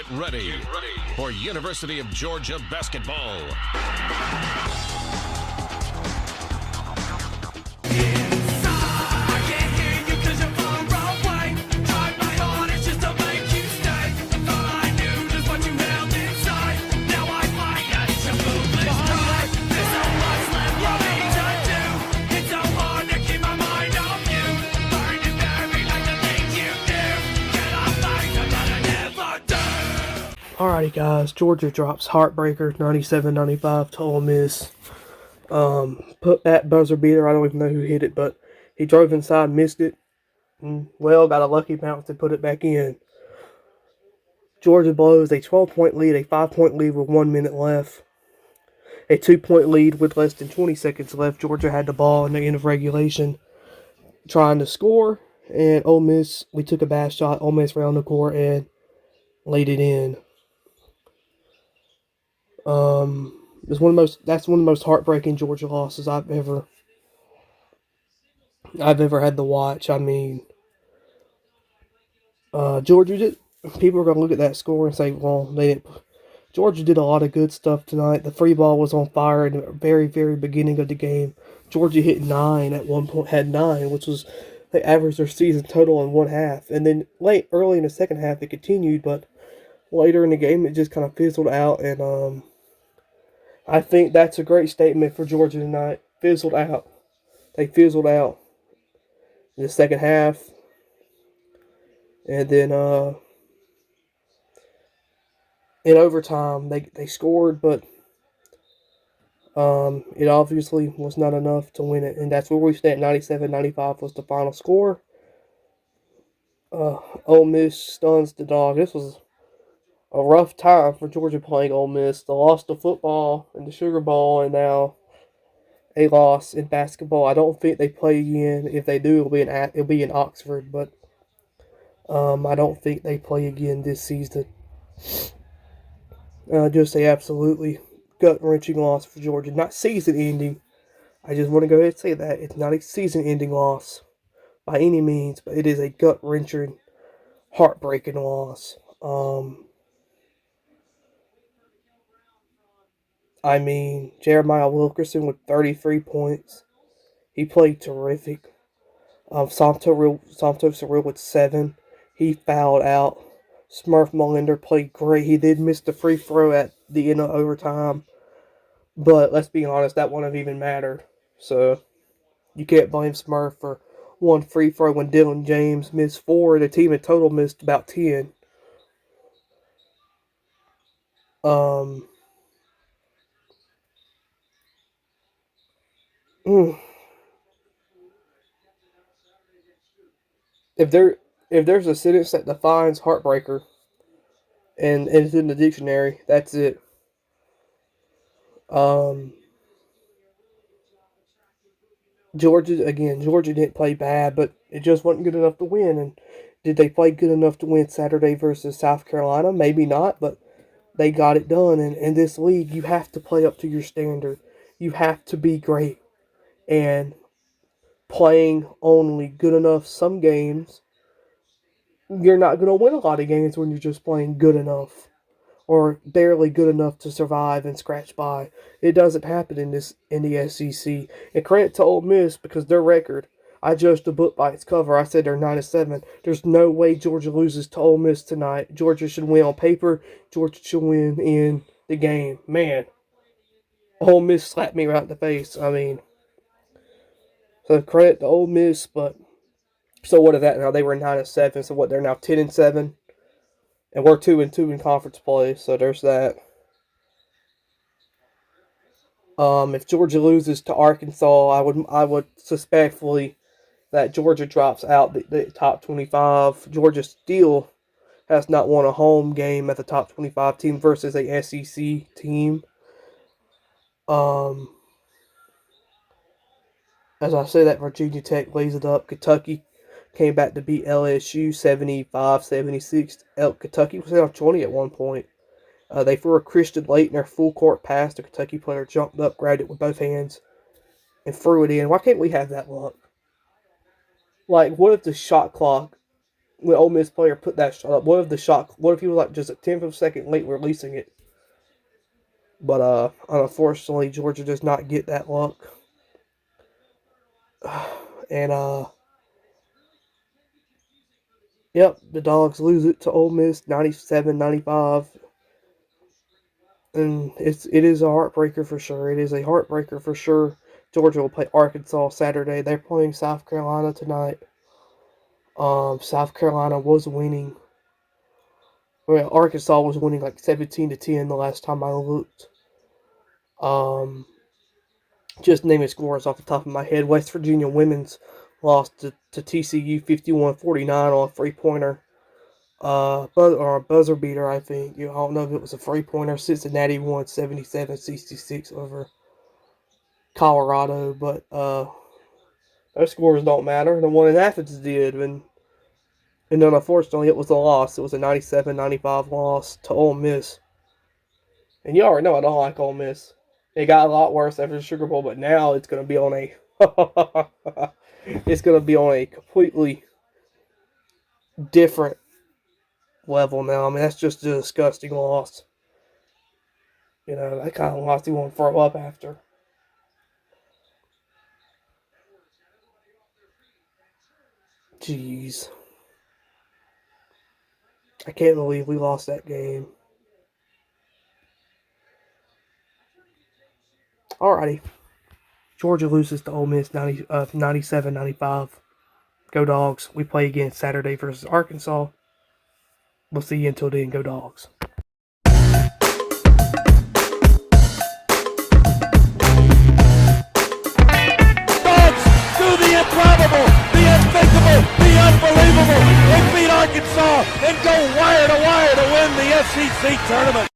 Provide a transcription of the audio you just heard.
Get ready for University of Georgia basketball. Alrighty guys, Georgia drops Heartbreaker 97-95 to Ole Miss. Put that buzzer beater, I don't even know who hit it, but he drove inside, missed it, and got a lucky bounce and put it back in. Georgia blows a 12-point lead, a 5-point lead with 1 minute left. A 2-point lead with less than 20 seconds left. Georgia had the ball in the end of regulation trying to score, and Ole Miss, we took a bad shot. Ole Miss round the court and laid it in. That's one of the most heartbreaking Georgia losses I've ever had to watch. I mean, Georgia did. People are gonna look at that score and say, "Well, they didn't." Georgia did a lot of good stuff tonight. The free ball was on fire in the very, very beginning of the game. Georgia hit 9 at one point, had 9, which was they averaged their season total in one half. And then early in the second half, it continued, but later in the game, it just kind of fizzled out. And I think that's a great statement for Georgia tonight. Fizzled out. They fizzled out in the second half. And then in overtime, they scored, but it obviously was not enough to win it. And that's where we stand. 97-95 was the final score. Ole Miss stuns the dog. This was a rough time for Georgia playing Ole Miss. They lost the football in the Sugar Bowl, and now a loss in basketball. I don't think they play again. If they do, it'll be in Oxford, but I don't think they play again this season. Just a absolutely gut-wrenching loss for Georgia. Not season-ending. I just want to go ahead and say that. It's not a season-ending loss by any means, but it is a gut-wrenching, heartbreaking loss. I mean, Jeremiah Wilkerson with 33 points. He played terrific. Santos Surreal with 7. He fouled out. Smurf Molinder played great. He did miss the free throw at the end of overtime. But let's be honest, that wouldn't have even mattered. So, you can't blame Smurf for one free throw when Dylan James missed 4. The team in total missed about 10. If there's a sentence that defines heartbreaker and it's in the dictionary, that's it. Georgia didn't play bad, but it just wasn't good enough to win. And did they play good enough to win Saturday versus South Carolina? Maybe not, but they got it done. And in this league, you have to play up to your standard. You have to be great. And playing only good enough some games, you're not going to win a lot of games when you're just playing good enough or barely good enough to survive and scratch by. It doesn't happen in the SEC. And credit to Ole Miss because their record, I judged the book by its cover. I said they're 9-7. There's no way Georgia loses to Ole Miss tonight. Georgia should win on paper. Georgia should win in the game. Man, Ole Miss slapped me right in the face. I mean, so credit to Ole Miss, but so what of that now? They were 9-7, so what? They're now 10-7, and we're 2-2 in conference play. So there's that. If Georgia loses to Arkansas, I would suspectfully that Georgia drops out the top 25. Georgia still has not won a home game at the top 25 team versus a SEC team. As I say that, Virginia Tech lays it up. Kentucky came back to beat LSU 75-76. Kentucky was down 20 at one point. They threw a Christian Laettner full court pass. The Kentucky player jumped up, grabbed it with both hands, and threw it in. Why can't we have that luck? Like, what if the shot clock when Ole Miss player put that shot up. What if the shot? What if he was like just a tenth of a second late releasing it? But unfortunately, Georgia does not get that luck. And yep, the Dogs lose it to Ole Miss 97-95. And it is a heartbreaker for sure. It is a heartbreaker for sure. Georgia will play Arkansas Saturday. They're playing South Carolina tonight. South Carolina was winning. Well, Arkansas was winning like 17-10 the last time I looked. Just naming scores off the top of my head. West Virginia women's lost to TCU 51-49 on a three-pointer. Or a buzzer beater, I think. I don't know if it was a three-pointer. Cincinnati won 77-66 over Colorado, but those scores don't matter. The one in Athens did, and then unfortunately it was a loss. It was a 97-95 loss to Ole Miss. And you already know I don't like Ole Miss. It got a lot worse after the Sugar Bowl, but now it's going to be on a it's going to be on a completely different level now. I mean, that's just a disgusting loss. That kind of loss you want to throw up after. Jeez. I can't believe we lost that game. Alrighty. Georgia loses to Ole Miss 97-95. Go Dogs. We play again Saturday versus Arkansas. We'll see you until then. Go Dogs. Dogs do the improbable, the unthinkable, the unbelievable. They beat Arkansas and go wire to wire to win the SEC tournament.